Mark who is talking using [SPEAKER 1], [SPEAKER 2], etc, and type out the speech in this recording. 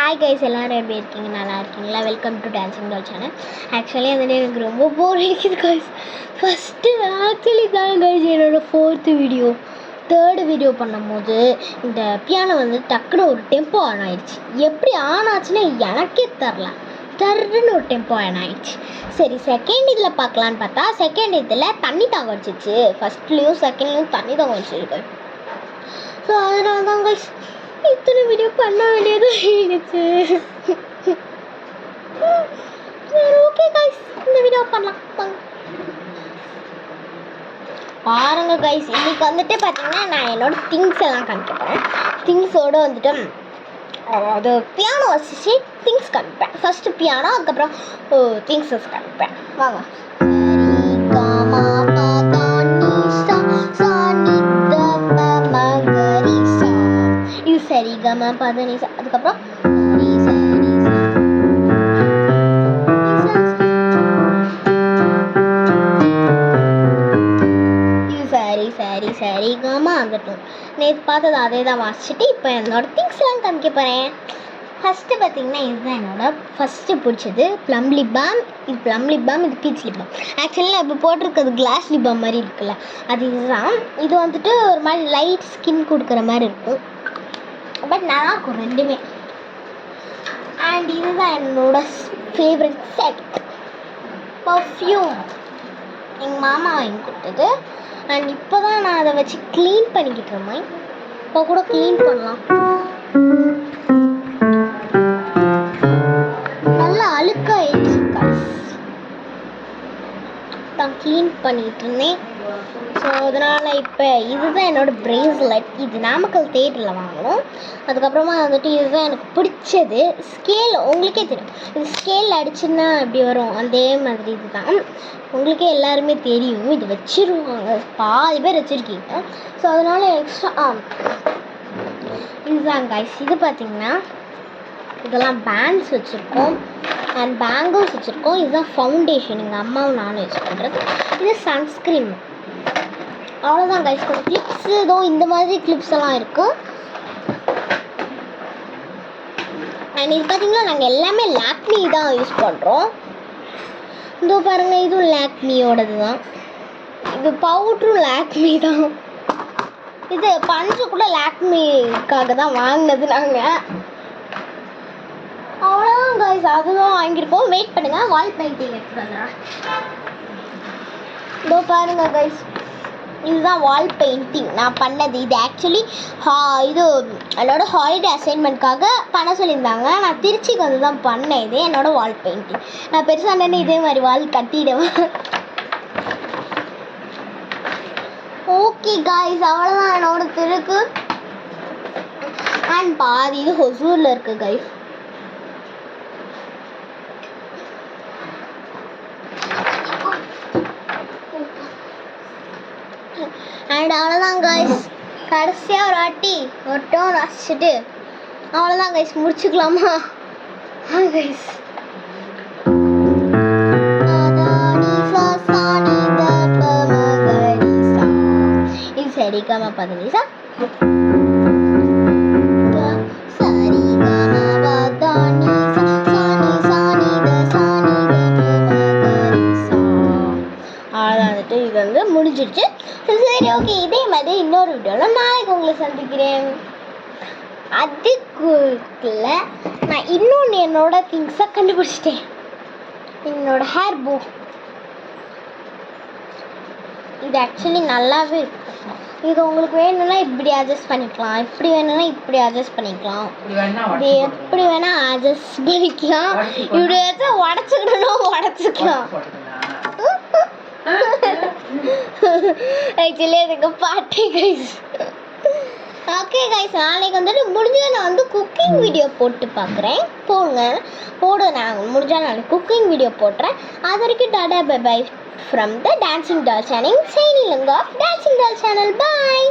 [SPEAKER 1] Hi guys, எல்லோரும் எப்படி இருக்கீங்க? நல்லா இருக்கீங்களா? Welcome to dancing doll channel. Actually வந்துட்டு எனக்கு ரொம்ப போர் அடிக்குது கைஸ். ஃபஸ்ட்டு ஆக்சுவலி தான் கைஸ் என்னோடய தேர்டு வீடியோ பண்ணும்போது இந்த பியானோ வந்து டக்குன்னு ஒரு டெம்போ ஆன் ஆயிடுச்சு. எப்படி ஆன் ஆச்சுன்னா எனக்கே டர்ன்னு ஒரு டெம்போ ஆன் ஆயிடுச்சு. சரி, செகண்ட் இதில் பார்க்கலான்னு பார்த்தா செகண்ட் இதில் தண்ணி தாங்க வச்சிச்சு. ஃபஸ்ட்லேயும் செகண்ட்லேயும் தண்ணி தாங்க வச்சிருக்கு. ஸோ அதனால தான் கைஸ் இத்தனை வீடியோ பண்ண வேண்டியது ஆயிடுச்சு. சரி, ஓகே கைஸ், இந்த வீடியோ பண்ணலாம் பாருங்க கைஸ். இன்னைக்கு வந்துட்டு பார்த்தீங்கன்னா நான் என்னோட திங்ஸ் எல்லாம் காமிக்க போகிறேன். திங்ஸோடு வந்துட்டு அது பியானோ வச்சு திங்ஸ் காமிப்பேன். ஃபஸ்ட்டு பியானோ, அதுக்கப்புறம் திங்ஸஸ் காமிப்பேன். வாங்க. இது சரி கமா பதனி, அதுக்கப்புறம் சரி கமா ஆகட்டும். நேற்று பார்த்தது அதே தான் வாசிச்சுட்டு இப்போ என்னோட திங்ஸ் எல்லாம் காமிக்க போகிறேன். ஃபஸ்ட்டு பார்த்தீங்கன்னா இதுதான் என்னோட ஃபஸ்ட்டு பிடிச்சது ப்ளம் லிப் பாம். இது ப்ளம் லிப் பாம், இது பீச் லிப் பாம். ஆக்சுவலி நான் இப்போ போட்டிருக்கிறது கிளாஸ் லிப் பாம் மாதிரி இருக்குல்ல, அது இதுதான். இது வந்துட்டு ஒரு மாதிரி லைட் ஸ்கின் கொடுக்குற மாதிரி இருக்கும், பட் நல்லா இருக்கும் ரெண்டுமே. அண்ட் இதுதான் என்னோட ஃபேவரட் செட் பர்ஃப்யூம், எங்கள் மாமா வாங்கி கொடுத்தது. அண்ட் இப்போ தான் நான் அதை வச்சு க்ளீன் பண்ணிக்கிட்டு இருந்தேன். இப்போ கூட க்ளீன் பண்ணலாம். நல்லா அழுக்காயிடுச்சு தான் க்ளீன் பண்ணிகிட்டு இருந்தேன். ஸோ அதனால் இப்போ இதுதான் என்னோடய ப்ரேஸ்லெட். இது நாமக்கல் தேட்டரில் வாங்கணும். அதுக்கப்புறமா வந்துட்டு இதுதான் எனக்கு பிடிச்சது. ஸ்கேல் உங்களுக்கே தெரியும், இது ஸ்கேல் அடிச்சுன்னா எப்படி வரும் அதே மாதிரி இதுதான். உங்களுக்கே எல்லாருமே தெரியும், இது வச்சுருவாங்க, பாதி பேர் வச்சுருக்கீங்க. ஸோ அதனால் எக்ஸ்ட்ரா இதுதான் கைஸ். இது பார்த்திங்கன்னா இதெல்லாம் பேண்ட்ஸ் வச்சுருக்கோம் அண்ட் பேங்கிள்ஸ் வச்சுருக்கோம். இதுதான் ஃபவுண்டேஷன், எங்கள் அம்மாவும் நானும் யூஸ் பண்ணுறது. இது சன்ஸ்க்ரீன். அவ்வளோதான் கைஸ். கொஞ்சம் கிளிப்ஸு ஏதோ இந்த மாதிரி கிளிப்ஸ் எல்லாம் இருக்குது. அண்ட் இது பார்த்திங்கன்னா நாங்கள் எல்லாமே லாக்மி தான் யூஸ் பண்ணுறோம். இதோ பாருங்கள், இதுவும் லாக்மியோடது தான். இது பவுட்ரும் லாக்மி தான். இது பஞ்சு கூட லாக்மிக்காக தான் வாங்கினது நாங்கள். அவ்வளோதான் கைஸ், அதுதான் வாங்கியிருக்கோம். வெயிட் பண்ணுங்கள், வால் பெயிண்டிங் எடுத்துகிட்டு வந்துடுறேன். இதோ பாருங்கள் கைஸ், இதுதான் வால் பெயிண்டிங் நான் பண்ணது. இது ஆக்சுவலி இது என்னோடய ஹாலிடே அசைன்மெண்ட்காக பண்ண சொல்லியிருந்தாங்க. நான் திருச்சிக்கு வந்து தான் பண்ணேன். இது என்னோடய வால் பெயிண்டிங். நான் பெருசாக இதே மாதிரி வால் கட்டிடுவேன். ஓகே காய்ஸ், அவ்வளோதான் என்னோட திருக்கு. அண்ட் பாதி இது ஹொசூரில் இருக்குது கைஸ். அண்ட் அவ்வளோதான் கைஸ், கடைசியாக ஒரு வாட்டி ஒரு டோன் வாசிச்சுட்டு அவ்வளோதான் கைஸ், முடிச்சுக்கலாமா? கைஸ் இது சரி கமா பதனிசா, இது வந்து முடிஞ்சிடுச்சு. சரி, ஓகே, இதே மாதிரி இன்னொரு வீடியோவில் நாளைக்கு உங்களை சந்திக்கிறேன். அதுக்குள்ள நான் இன்னொன்று என்னோட திங்ஸை கண்டுபிடிச்சிட்டேன். என்னோட ஹேர் போ. இது ஆக்சுவலி நல்லாவே இருக்கும். இது உங்களுக்கு வேணும்னா இப்படி அட்ஜஸ்ட் பண்ணிக்கலாம், இப்படி வேணும்னா இப்படி அட்ஜஸ்ட் பண்ணிக்கலாம், இது எப்படி வேணால் அட்ஜஸ்ட் பண்ணிக்கலாம். இப்படி வச்சா உடச்சிக்கணும், உடச்சிக்கலாம். ஆக்சுவலி எனக்கு பாட்டே கைஸ். ஓகே கைஸ், நாளைக்கு வந்துட்டு முடிஞ்சால் நான் வந்து குக்கிங் வீடியோ போட்டு பார்க்குறேன். நான் முடிஞ்சால் நாளைக்கு குக்கிங் வீடியோ போட்டுறேன். அது வரைக்கும் டாடா bye bye from the dancing doll channel. Signing off dancing doll channel. Bye.